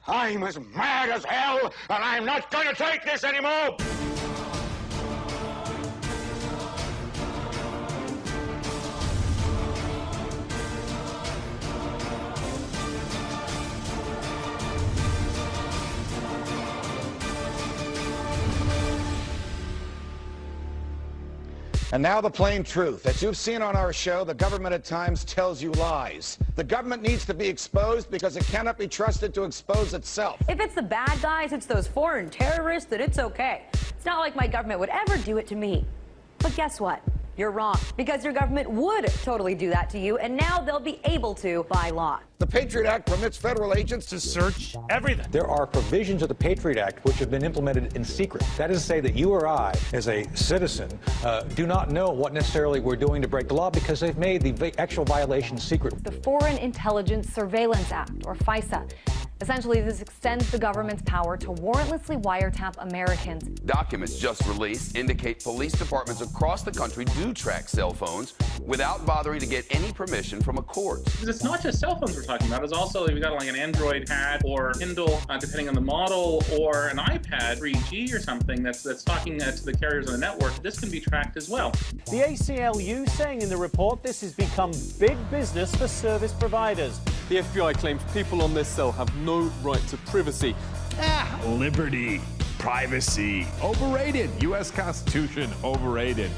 I'm as mad as hell, and I'm not going to take this anymore! And now the plain truth. As you've seen on our show, the government at times tells you lies. The government needs to be exposed because it cannot be trusted to expose itself. If it's the bad guys, it's those foreign terrorists, then it's okay. It's not like my government would ever do it to me. But guess what? You're wrong, because your government would totally do that to you, and now they'll be able to by law. The Patriot Act permits federal agents to search everything. There are provisions of the Patriot Act which have been implemented in secret. That is to say that you or I, as a citizen, do not know what necessarily we're doing to break the law because they've made the actual violation secret. The Foreign Intelligence Surveillance Act, or FISA. Essentially, this extends the government's power to warrantlessly wiretap Americans. Documents just released indicate police departments across the country do track cell phones without bothering to get any permission from a court. Because it's not just cell phones we're talking about. It's also, you've got like an Android pad or Kindle, depending on the model, or an iPad 3G or something that's talking to the carriers on the network. This can be tracked as well. The ACLU saying in the report this has become big business for service providers. The FBI claims people on this cell have no right to privacy. Liberty, privacy, overrated. U.S. Constitution, overrated.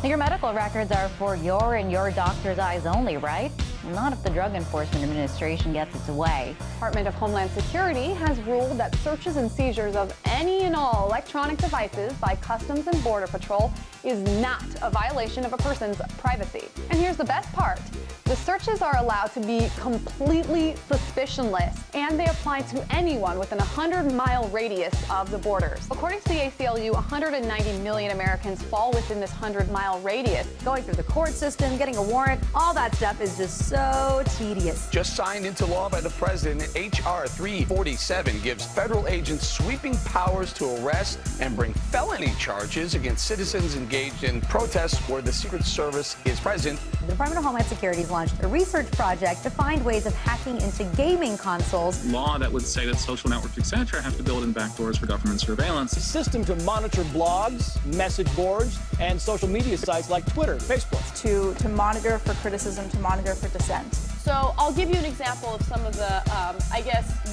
Your medical records are for your and your doctor's eyes only, right? Not if the Drug Enforcement Administration gets its way. The Department of Homeland Security has ruled that searches and seizures of any and all electronic devices by Customs and Border Patrol is not a violation of a person's privacy. And here's the best part. The searches are allowed to be completely suspicionless, and they apply to anyone within a 100-mile radius of the borders. According to the ACLU, 190 million Americans fall within this 100-mile radius. Going through the court system, getting a warrant, all that stuff is just so tedious. Just signed into law by the president, H.R. 347 gives federal agents sweeping powers to arrest and bring felony charges against citizens engaged in protests where the Secret Service is present. The Department of Homeland Security has launched a research project to find ways of hacking into gaming consoles. Law that would say that social networks, etc., have to build in backdoors for government surveillance. A system to monitor blogs, message boards, and social media sites like Twitter, Facebook. To monitor for criticism, to monitor for dissent. So I'll give you an example of some of the,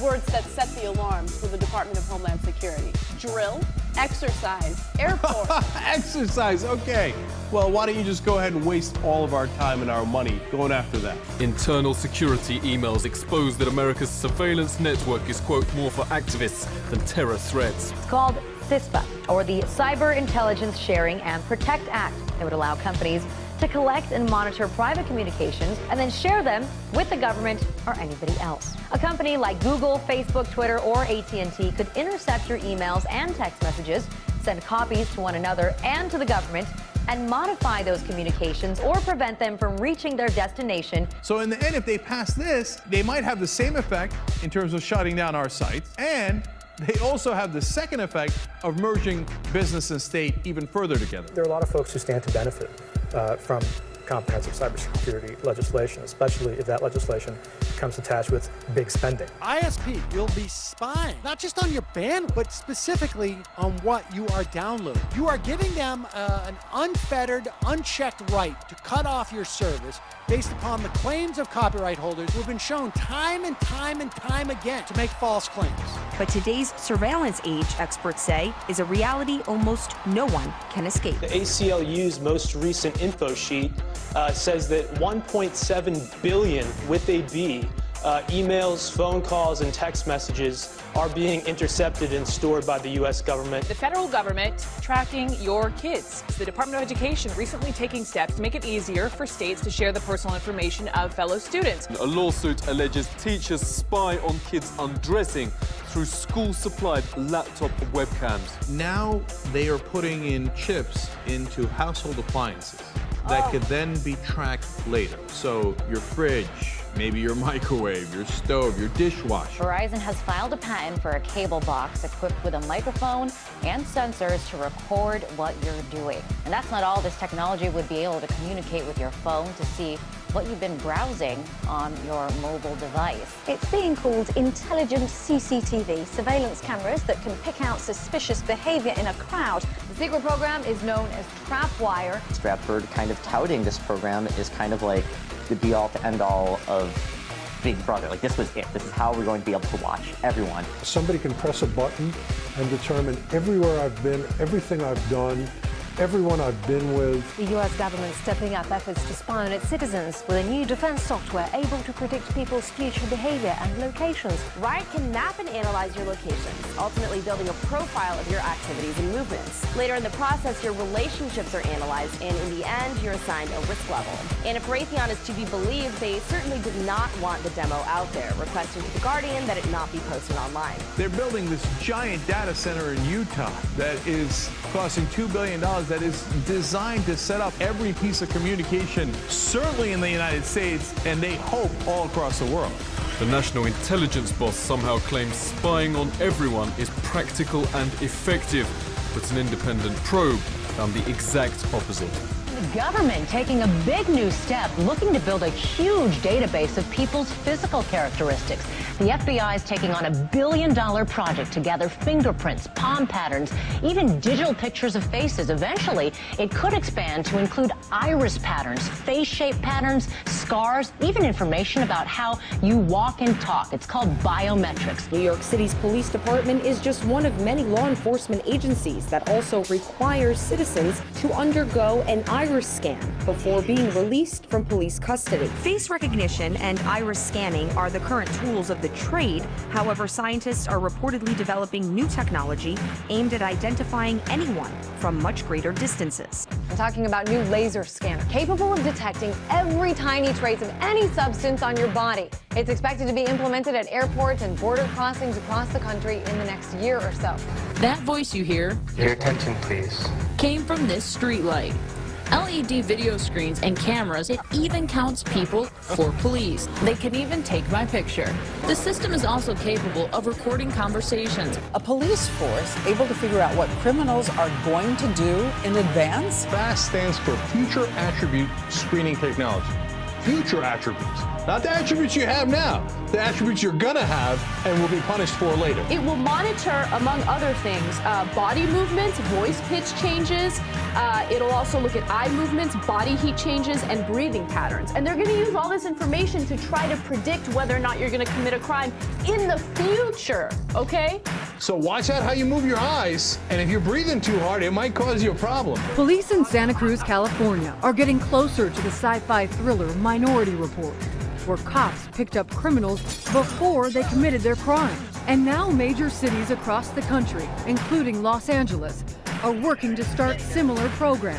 words that set the alarms for the Department of Homeland Security. Drill, exercise, airport. Exercise, okay. Well, why don't you just go ahead and waste all of our time and our money going after that? Internal security emails expose that America's surveillance network is, quote, more for activists than terror threats. It's called CISPA, or the Cyber Intelligence Sharing and Protect Act. It would allow companies to collect and monitor private communications and then share them with the government or anybody else. A company like Google, Facebook, Twitter, or AT&T could intercept your emails and text messages, send copies to one another and to the government, and modify those communications or prevent them from reaching their destination. So in the end, if they pass this, they might have the same effect in terms of shutting down our sites, and they also have the second effect of merging business and state even further together. There are a lot of folks who stand to benefit from comprehensive cybersecurity legislation, especially if that legislation comes attached with big spending. ISP, you'll be spying, not just on your bandwidth, but specifically on what you are downloading. You are giving them an unfettered, unchecked right to cut off your service based upon the claims of copyright holders who have been shown time and time and time again to make false claims. But today's surveillance age, experts say, is a reality almost no one can escape. The ACLU's most recent info sheet says that 1.7 billion, with a B, emails, phone calls, and text messages are being intercepted and stored by the U.S. government. The federal government tracking your kids. The Department of Education recently taking steps to make it easier for states to share the personal information of fellow students. A lawsuit alleges teachers spy on kids undressing through school-supplied laptop webcams. Now they are putting in chips into household appliances that could then be tracked later. So your fridge, maybe your microwave, your stove, your dishwasher. Verizon has filed a patent for a cable box equipped with a microphone and sensors to record what you're doing. And that's not all. This technology would be able to communicate with your phone to see what you've been browsing on your mobile device. It's being called intelligent CCTV, surveillance cameras that can pick out suspicious behavior in a crowd. The secret program is known as Trapwire. Stratford kind of touting this program is kind of like the be-all to end-all of Big Brother. Like, this was it. This is how we're going to be able to watch everyone. Somebody can press a button and determine everywhere I've been, everything I've done, everyone I've been with. The U.S. government stepping up efforts to spy on its citizens with a new defense software able to predict people's future behavior and locations. Riot can map and analyze your locations, ultimately building a profile of your activities and movements. Later in the process, your relationships are analyzed, and in the end, you're assigned a risk level. And if Raytheon is to be believed, they certainly did not want the demo out there, requesting to The Guardian that it not be posted online. They're building this giant data center in Utah that is costing $2 billion, that is designed to set up every piece of communication, certainly in the United States, and they hope all across the world. The national intelligence boss somehow claims spying on everyone is practical and effective, but an independent probe found the exact opposite. The government taking a big new step, looking to build a huge database of people's physical characteristics. The FBI is taking on $1 billion project to gather fingerprints, palm patterns, even digital pictures of faces. Eventually, it could expand to include iris patterns, face shape patterns, scars, even information about how you walk and talk. It's called biometrics. New York City's police department is just one of many law enforcement agencies that also requires citizens to undergo an iris scan before being released from police custody. Face recognition and iris scanning are the current tools of the trade. However, scientists are reportedly developing new technology aimed at identifying anyone from much greater distances. I'm talking about new laser scanner capable of detecting every tiny trace of any substance on your body. It's expected to be implemented at airports and border crossings across the country in the next year or so. That voice you hear, your attention please, came from this street light. LED video screens and cameras, it even counts people for police. They can even take my picture. The system is also capable of recording conversations. A police force able to figure out what criminals are going to do in advance? FAST stands for Future Attribute Screening Technology. Future attributes, not the attributes you have now, the attributes you're gonna have and will be punished for later. It will monitor, among other things, body movements, voice pitch changes. It'll also look at eye movements, body heat changes, and breathing patterns. And they're gonna use all this information to try to predict whether or not you're gonna commit a crime in the future, okay? So watch out how you move your eyes, and if you're breathing too hard, it might cause you a problem. Police in Santa Cruz, California are getting closer to the sci-fi thriller Minority Report, where cops picked up criminals before they committed their crime. And now major cities across the country, including Los Angeles, are working to start similar programs.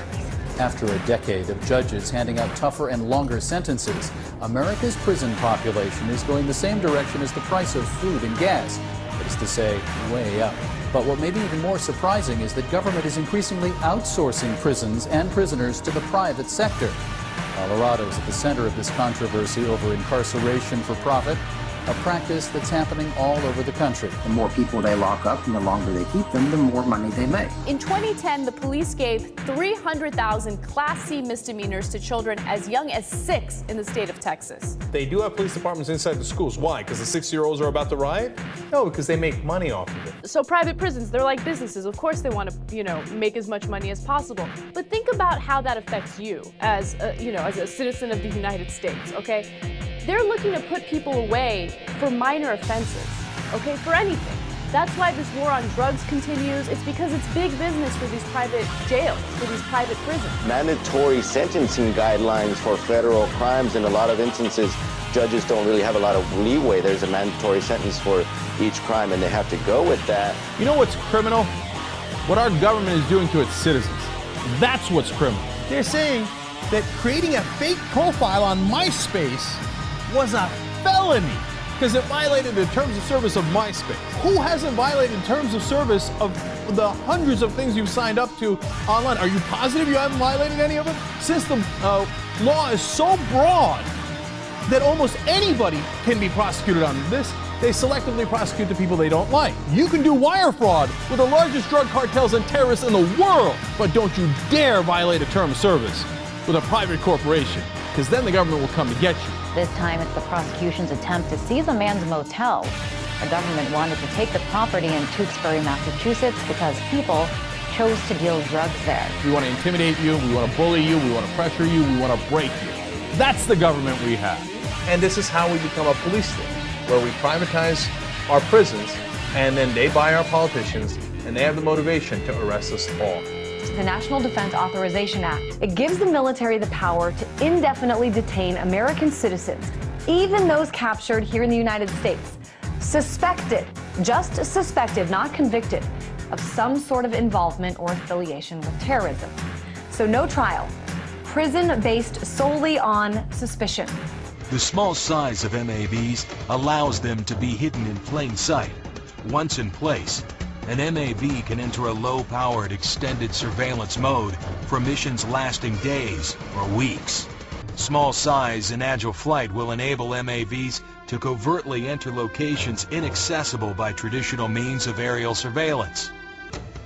After a decade of judges handing out tougher and longer sentences, America's prison population is going the same direction as the price of food and gas. That is to say, way up. But what may be even more surprising is that government is increasingly outsourcing prisons and prisoners to the private sector. Colorado is at the center of this controversy over incarceration for profit, a practice that's happening all over the country. The more people they lock up and the longer they keep them, the more money they make. In 2010, the police gave 300,000 Class C misdemeanors to children as young as 6 in the state of Texas. They do have police departments inside the schools. Why? Because the 6-year-olds are about to riot? No, because they make money off of it. So private prisons, they're like businesses. Of course they want to, make as much money as possible. But think about how that affects you as a citizen of the United States, okay? They're looking to put people away for minor offenses, okay, for anything. That's why this war on drugs continues. It's because it's big business for these private jails, for these private prisons. Mandatory sentencing guidelines for federal crimes, in a lot of instances, judges don't really have a lot of leeway. There's a mandatory sentence for each crime, and they have to go with that. You know what's criminal? What our government is doing to its citizens. That's what's criminal. They're saying that creating a fake profile on MySpace was a felony because it violated the terms of service of MySpace. Who hasn't violated terms of service of the hundreds of things you've signed up to online? Are you positive you haven't violated any of them? Since the law is so broad that almost anybody can be prosecuted on this, they selectively prosecute the people they don't like. You can do wire fraud with the largest drug cartels and terrorists in the world, but don't you dare violate a term of service with a private corporation. because then the government will come to get you. This time it's the prosecution's attempt to seize a man's motel. The government wanted to take the property in Tewksbury, Massachusetts, because people chose to deal drugs there. We want to intimidate you, we want to bully you, we want to pressure you, we want to break you. That's the government we have. And this is how we become a police state, where we privatize our prisons, and then they buy our politicians, and they have the motivation to arrest us all. The National Defense Authorization Act. It gives the military the power to indefinitely detain American citizens, even those captured here in the United States, suspected, just suspected, not convicted, of some sort of involvement or affiliation with terrorism. So no trial, prison based solely on suspicion. The small size of MAVs allows them to be hidden in plain sight. Once in place, an MAV can enter a low-powered extended surveillance mode for missions lasting days or weeks. Small size and agile flight will enable MAVs to covertly enter locations inaccessible by traditional means of aerial surveillance.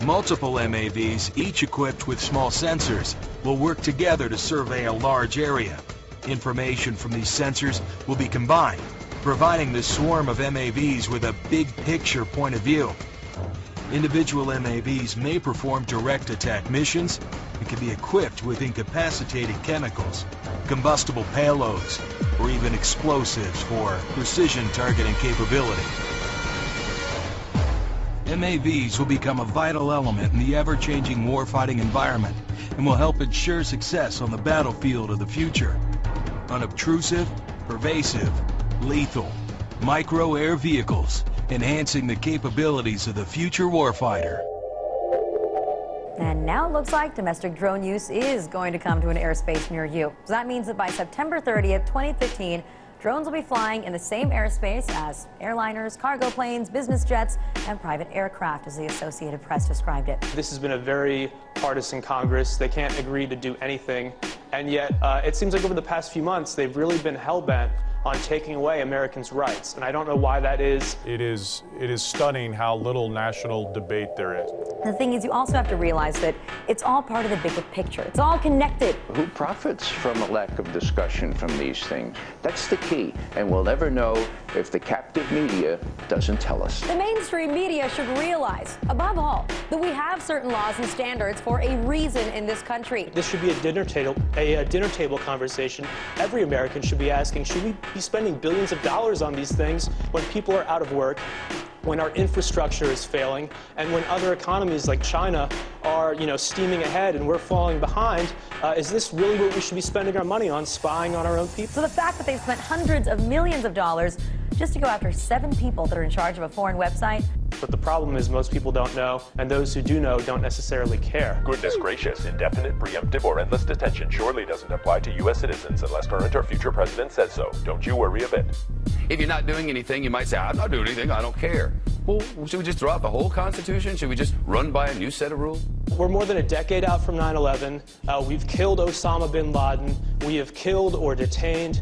Multiple MAVs, each equipped with small sensors, will work together to survey a large area. Information from these sensors will be combined, providing the swarm of MAVs with a big picture point of view. Individual MAVs may perform direct attack missions and can be equipped with incapacitating chemicals, combustible payloads, or even explosives for precision targeting capability. MAVs will become a vital element in the ever-changing warfighting environment and will help ensure success on the battlefield of the future. Unobtrusive, pervasive, lethal, micro-air vehicles, enhancing the capabilities of the future warfighter. And now it looks like domestic drone use is going to come to an airspace near you. So that means that by September 30th, 2015, drones will be flying in the same airspace as airliners, cargo planes, business jets, and private aircraft, as the Associated Press described it. This has been a very partisan Congress. They can't agree to do anything. And yet, it seems like over the past few months, they've really been hell-bent on taking away Americans' rights. And I don't know why that is. It is stunning how little national debate there is. The thing is, you also have to realize that it's all part of the bigger picture. It's all connected. Who profits from a lack of discussion from these things? That's the key. And we'll never know if the captive media doesn't tell us. The mainstream media should realize, above all, that we have certain laws and standards for a reason in this country. This should be a dinner table conversation. Every American should be asking, should we be spending billions of dollars on these things when people are out of work, when our infrastructure is failing, and when other economies like China are, steaming ahead and we're falling behind? Is this really what we should be spending our money on, spying on our own people? So the fact that they've spent hundreds of millions of dollars just to go after 7 people that are in charge of a foreign website. But the problem is most people don't know, and those who do know don't necessarily care. Goodness gracious, indefinite, preemptive, or endless detention surely doesn't apply to U.S. citizens unless current or future president says so. Don't you worry a bit. If you're not doing anything, you might say, I'm not doing anything, I don't care. Well, should we just throw out the whole Constitution? Should we just run by a new set of rules? We're more than a decade out from 9/11. We've killed Osama bin Laden. We have killed or detained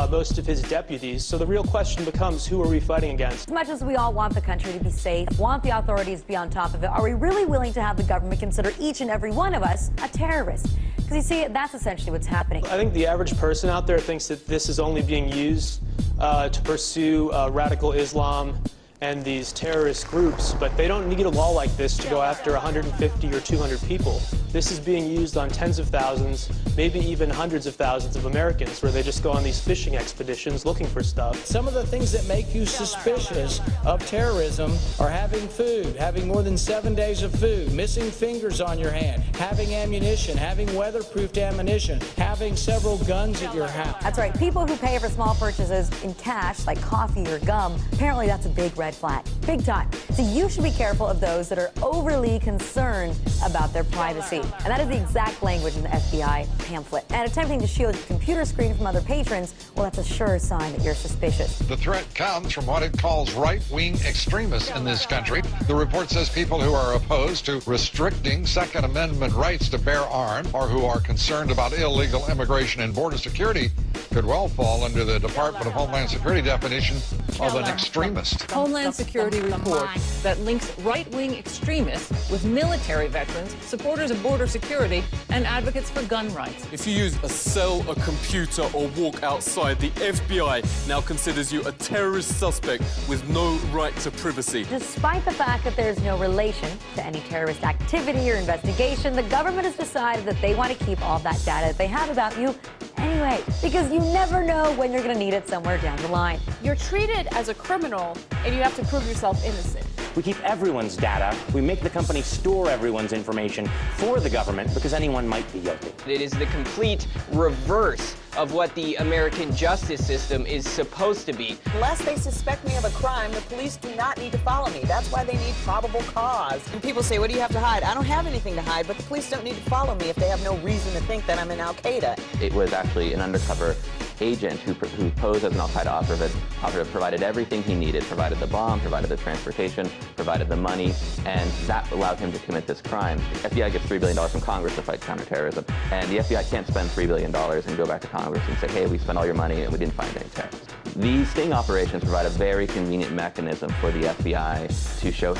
most of his deputies. So the real question becomes, who are we fighting against? As much as we all want the country to be safe, want the authorities to be on top of it, are we really willing to have the government consider each and every one of us a terrorist? Because you see, that's essentially what's happening. I think the average person out there thinks that this is only being used to pursue radical Islam and these terrorist groups, but they don't need a law like this to go after 150 or 200 people. This is being used on tens of thousands, maybe even hundreds of thousands of Americans, where they just go on these fishing expeditions looking for stuff. Some of the things that make you suspicious of terrorism are having food, having more than 7 days of food, missing fingers on your hand, having ammunition, having weatherproofed ammunition, having several guns at your house. That's right. People who pay for small purchases in cash, like coffee or gum, apparently that's a big red flag. Big time. So you should be careful of those that are overly concerned about their privacy. And that is the exact language in the FBI pamphlet. And attempting to shield your computer screen from other patrons, well, that's a sure sign that you're suspicious. The threat comes from what it calls right-wing extremists in this country. The report says people who are opposed to restricting Second Amendment rights to bear arms or who are concerned about illegal immigration and border security could well fall under the Department of Homeland Security definition of an extremist. Homeland Security report that links right-wing extremists with military veterans, supporters of border security, and advocates for gun rights. If you use a cell, a computer, or walk outside, the FBI now considers you a terrorist suspect with no right to privacy. Despite the fact that there's no relation to any terrorist activity or investigation, the government has decided that they want to keep all that data that they have about you anyway, because you never know when you're going to need it somewhere down the line. You're treated as a criminal, and you have to prove yourself innocent. We keep everyone's data. We make the company store everyone's information for the government because anyone might be guilty. It is the complete reverse of what the American justice system is supposed to be. Unless they suspect me of a crime, the police do not need to follow me. That's why they need probable cause. And people say, what do you have to hide? I don't have anything to hide, but the police don't need to follow me if they have no reason to think that I'm in Al-Qaeda. It was actually an undercover agent who posed as an Al-Qaeda operative, provided everything he needed, provided the bomb, provided the transportation, provided the money, and that allowed him to commit this crime. The FBI gets $3 billion from Congress to fight counterterrorism, and the FBI can't spend $3 billion and go back to Congress and say, hey, we spent all your money and we didn't find any terrorists. These sting operations provide a very convenient mechanism for the FBI to show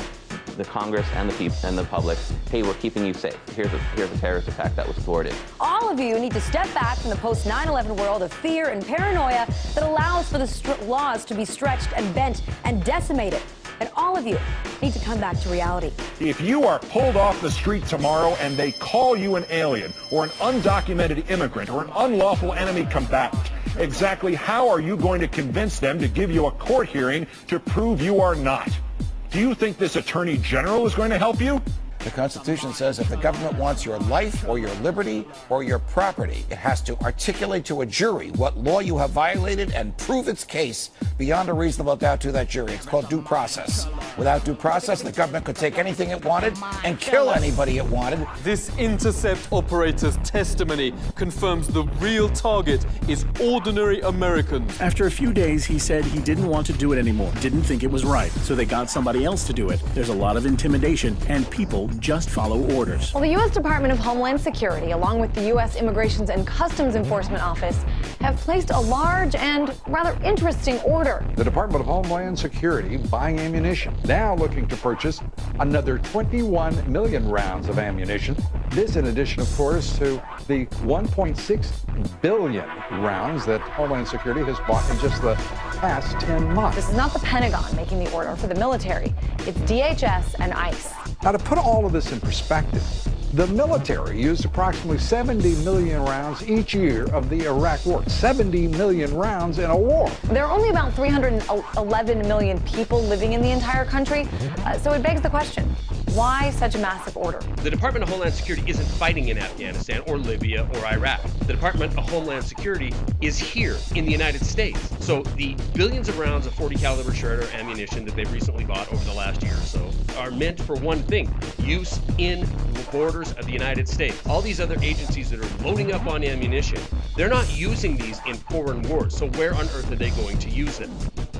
the Congress and the people and the public, hey, we're keeping you safe. Here's a terrorist attack that was thwarted. All of you need to step back from the post-9/11 world of fear and paranoia that allows for the laws to be stretched and bent and decimated. And all of you need to come back to reality. If you are pulled off the street tomorrow and they call you an alien or an undocumented immigrant or an unlawful enemy combatant, exactly how are you going to convince them to give you a court hearing to prove you are not? Do you think this Attorney General is going to help you? The Constitution says if the government wants your life or your liberty or your property, it has to articulate to a jury what law you have violated and prove its case beyond a reasonable doubt to that jury. It's called due process. Without due process, the government could take anything it wanted and kill anybody it wanted. This intercept operator's testimony confirms the real target is ordinary Americans. After a few days, he said he didn't want to do it anymore, didn't think it was right, so they got somebody else to do it. There's a lot of intimidation, and people just follow orders. Well, the U.S. Department of Homeland Security, along with the U.S. Immigrations and Customs Enforcement Office, have placed a large and rather interesting order. The Department of Homeland Security buying ammunition, now looking to purchase another 21 million rounds of ammunition. This in addition, of course, to the 1.6 billion rounds that Homeland Security has bought in just the past 10 months. This is not the Pentagon making the order for the military. It's DHS and ICE. Now, to put all of this in perspective, the military used approximately 70 million rounds each year of the Iraq War. 70 million rounds in a war. There are only about 311 million people living in the entire country, so it begs the question, why such a massive order? The Department of Homeland Security isn't fighting in Afghanistan or Libya or Iraq. The Department of Homeland Security is here in the United States. So the billions of rounds of .40 caliber Shredder ammunition that they've recently bought over the last year or so are meant for one thing, use in the borders of the United States. All these other agencies that are loading up on ammunition, they're not using these in foreign wars. So where on earth are they going to use it?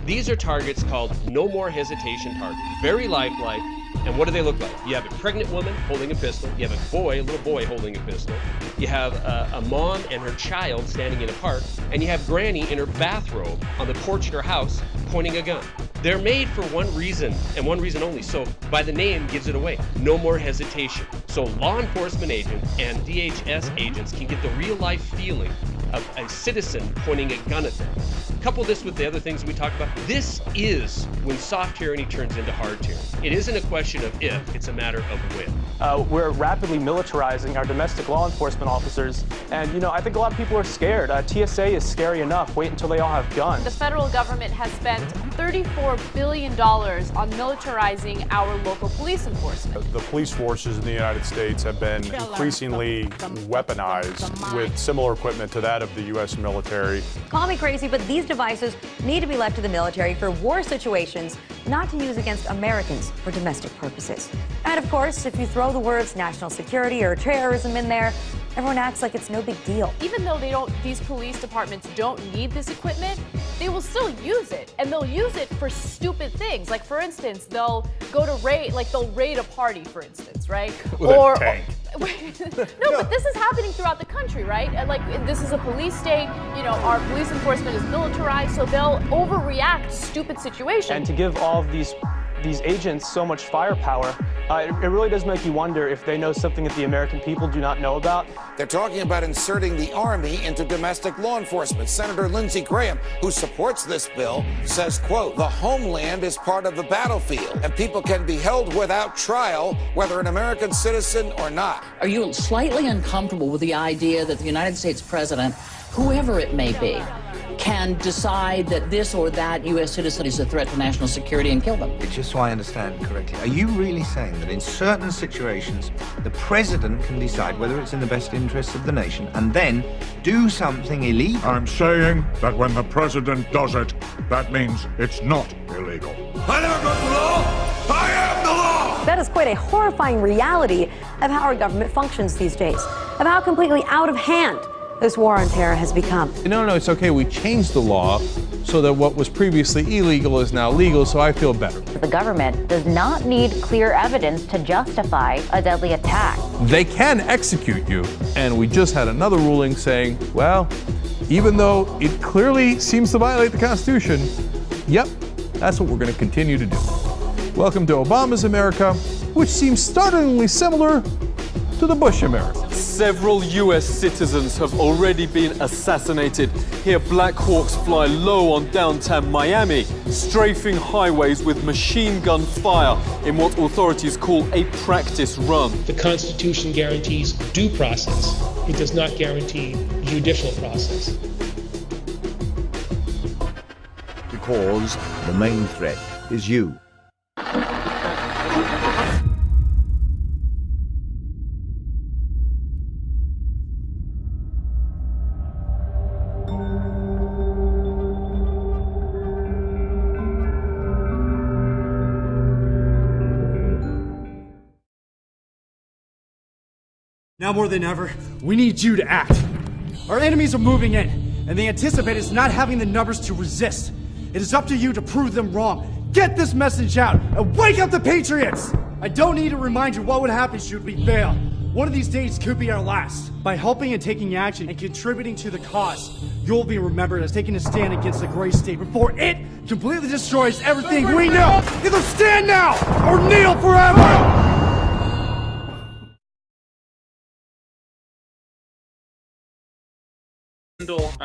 These are targets called no more hesitation targets. Very lifelike. And what do they look like? You have a pregnant woman holding a pistol. You have a little boy holding a pistol. You have a mom and her child standing in a park. And you have Granny in her bathrobe on the porch of her house pointing a gun. They're made for one reason and one reason only. So by the name gives it away. No more hesitation. So law enforcement agents and DHS agents can get the real life feeling of a citizen pointing a gun at them. Couple this with the other things we talked about. This is when soft tyranny turns into hard tyranny. It isn't a question of if, it's a matter of when. We're rapidly militarizing our domestic law enforcement officers, and I think a lot of people are scared. TSA is scary enough. Wait until they all have guns. The federal government has spent $34 billion on militarizing our local police enforcement. The police forces in the United States have been increasingly weaponized with similar equipment to that of the U.S. military. Call me crazy, but these devices need to be left to the military for war situations, not to use against Americans for domestic purposes. And of course, if you throw the words national security or terrorism in there, everyone acts like it's no big deal. Even though these police departments don't need this equipment, they will still use it, and they'll use it for stupid things. Like, for instance, they'll go to raid a party, for instance, right? With a tank. No, but this is happening throughout the country, right? Like, this is a police state. You know, our police enforcement is militarized, so they'll overreact to stupid situations. And to give all of these agents so much firepower, it really does make you wonder if they know something that the American people do not know about. They're talking about inserting the Army into domestic law enforcement. Senator Lindsey Graham, who supports this bill, says, quote, the homeland is part of the battlefield, and people can be held without trial, whether an American citizen or not. Are you slightly uncomfortable with the idea that the United States president, whoever it may be, can decide that this or that U.S. citizen is a threat to national security and kill them? Just so I understand correctly, are you really saying that in certain situations the president can decide whether it's in the best interests of the nation and then do something illegal? I'm saying that when the president does it, that means it's not illegal. I never broke the law! I am the law! That is quite a horrifying reality of how our government functions these days, of how completely out of hand this war on terror has become. No, it's okay. We changed the law so that what was previously illegal is now legal, so I feel better. The government does not need clear evidence to justify a deadly attack. They can execute you, and we just had another ruling saying, well, even though it clearly seems to violate the Constitution, yep, that's what we're going to continue to do. Welcome to Obama's America, which seems startlingly similar to the Bush America. Several US citizens have already been assassinated. Here, Black Hawks fly low on downtown Miami, strafing highways with machine gun fire in what authorities call a practice run. The Constitution guarantees due process. It does not guarantee judicial process. Because the main threat is you. Now more than ever, we need you to act. Our enemies are moving in, and they anticipate us not having the numbers to resist. It is up to you to prove them wrong. Get this message out, and wake up the patriots! I don't need to remind you what would happen should we fail. One of these days could be our last. By helping and taking action and contributing to the cause, you'll be remembered as taking a stand against the gray state before it completely destroys everything we know. Either stand now, or kneel forever!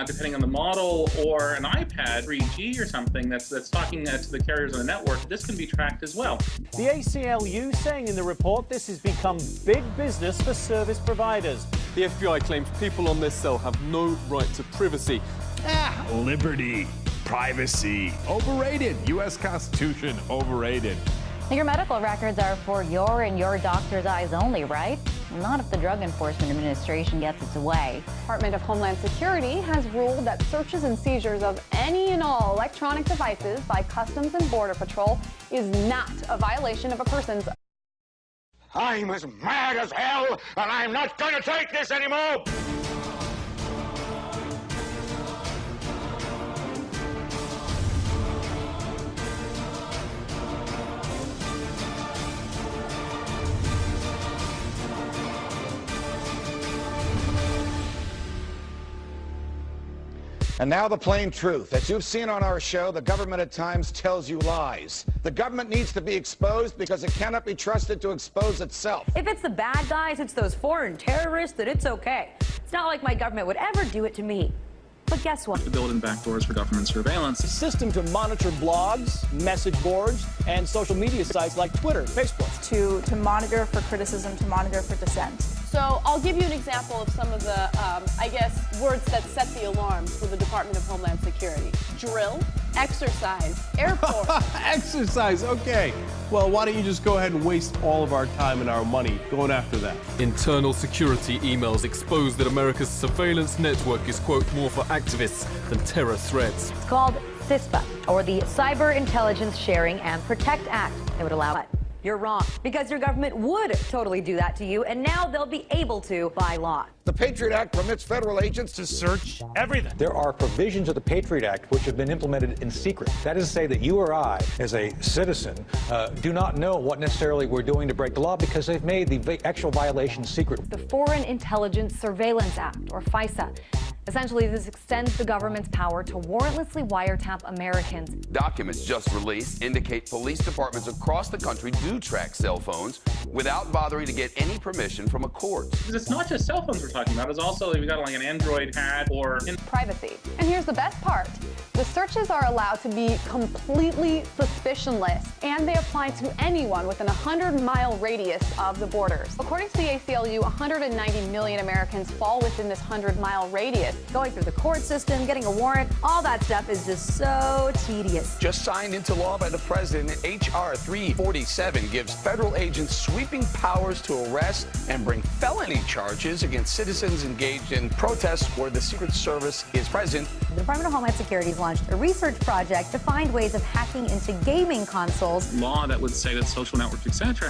Depending on the model, or an iPad 3G or something that's talking to the carriers on the network, this can be tracked as well. The ACLU saying in the report this has become big business for service providers. The FBI claims people on this cell have no right to privacy. Liberty, privacy, overrated. U.S. Constitution, overrated. Your medical records are for your and your doctor's eyes only, right? Not if the Drug Enforcement Administration gets its way. Department of Homeland Security has ruled that searches and seizures of any and all electronic devices by Customs and Border Patrol is not a violation of a person's... I'm as mad as hell, and I'm not going to take this anymore! And now the plain truth. As you've seen on our show, the government at times tells you lies. The government needs to be exposed because it cannot be trusted to expose itself. If it's the bad guys, it's those foreign terrorists, then it's okay. It's not like my government would ever do it to me. But guess what? To build in backdoors for government surveillance. A system to monitor blogs, message boards, and social media sites like Twitter, Facebook. To monitor for criticism, to monitor for dissent. So I'll give you an example of some of the, I guess, words that set the alarms for the Department of Homeland Security. Drill, exercise, airport. Exercise, okay. Well, why don't you just go ahead and waste all of our time and our money going after that? Internal security emails expose that America's surveillance network is, quote, more for activists than terror threats. It's called CISPA, or the Cyber Intelligence Sharing and Protect Act. It would allow You're wrong, because your government would totally do that to you, and now they'll be able to by law. The Patriot Act permits federal agents To search everything. There are provisions of the Patriot Act which have been implemented in secret. That is to say that you or I, as a citizen, do not know what necessarily we're doing to break the law because they've made the actual violation secret. The Foreign Intelligence Surveillance Act, or FISA. Essentially, this extends the government's power to warrantlessly wiretap Americans. Documents just released indicate police departments across the country do track cell phones without bothering to get any permission from a court. Because it's not just cell phones we're talking about, it's also we've got like an Android pad or privacy. And here's the best part. The searches are allowed to be completely suspicionless, and they apply to anyone within a 100-mile radius of the borders. According to the ACLU, 190 million Americans fall within this 100-mile radius. Going through the court system, getting a warrant, all that stuff is just so tedious. Just signed into law by the president, H.R. 347 gives federal agents sweeping powers to arrest and bring felony charges against citizens engaged in protests where the Secret Service is present. The Department of Homeland Security has launched a research project to find ways of hacking into gaming consoles. law that would say that social networks, etc.,